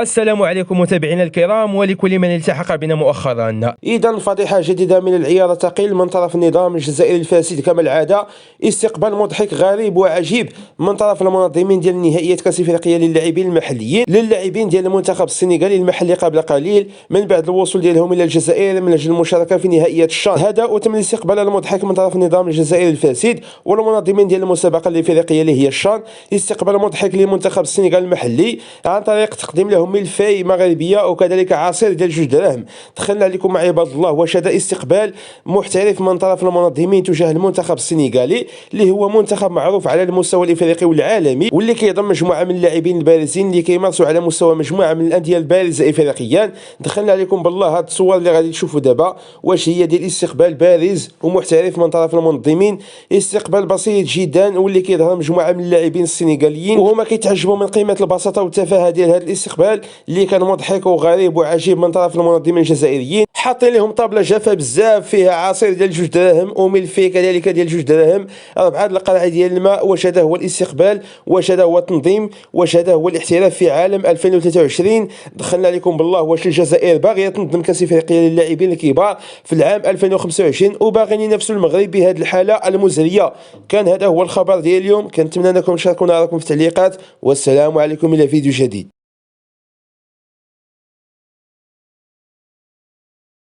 السلام عليكم متابعينا الكرام ولكل من التحق بنا مؤخرا. إذا فضيحة جديدة من العيار الثقيل من طرف النظام الجزائري الفاسد كما العادة. استقبال مضحك غريب وعجيب من طرف المنظمين ديال النهائيات كأس افريقيا للاعبين المحليين للاعبين ديال المنتخب السنغالي المحلي قبل قليل من بعد الوصول ديالهم الى الجزائر من اجل المشاركة في نهائيات الشان. هذا وتم الاستقبال المضحك من طرف النظام الجزائري الفاسد والمنظمين ديال المسابقة الافريقية اللي هي الشان. استقبال مضحك لمنتخب السنغال المحلي عن طريق تقديم لهم ملفي مغربية وكذلك عصير ديال 2 دراهم. دخلنا عليكم مع عباد الله واش هذا استقبال محترف من طرف المنظمين تجاه المنتخب السنغالي اللي هو منتخب معروف على المستوى الافريقي والعالمي واللي كيضم مجموعه من اللاعبين البارزين اللي كيمارسوا على مستوى مجموعه من الانديه البارزه افريقيا. دخلنا عليكم بالله هاد الصور اللي غادي تشوفوا دابا واش هي ديال استقبال بارز ومحترف من طرف المنظمين. استقبال بسيط جدا واللي كيظهر مجموعه من اللاعبين السنغاليين وهما كيتعجبوا من قيمه البساطه والتفاهه ديال هذا الاستقبال اللي كان مضحك وغريب وعجيب من طرف المنظمين الجزائريين. حاطين لهم طابله جافه بزاف فيها عصير ديال 2 دراهم وملفي كذلك ديال 2 دراهم 4 القرعه ديال الماء. واش هذا هو الاستقبال؟ واش هذا هو التنظيم؟ واش هذا هو الاحتراف في عالم 2023؟ دخلنا عليكم بالله واش الجزائر باغيه تنظم كاس افريقيا للاعبين الكبار في العام 2025 وباغيين ينافسوا المغرب بهذه الحاله المزريه؟ كان هذا هو الخبر ديال اليوم. كنتمنى انكم تشاركونا رايكم في التعليقات والسلام عليكم الى فيديو جديد.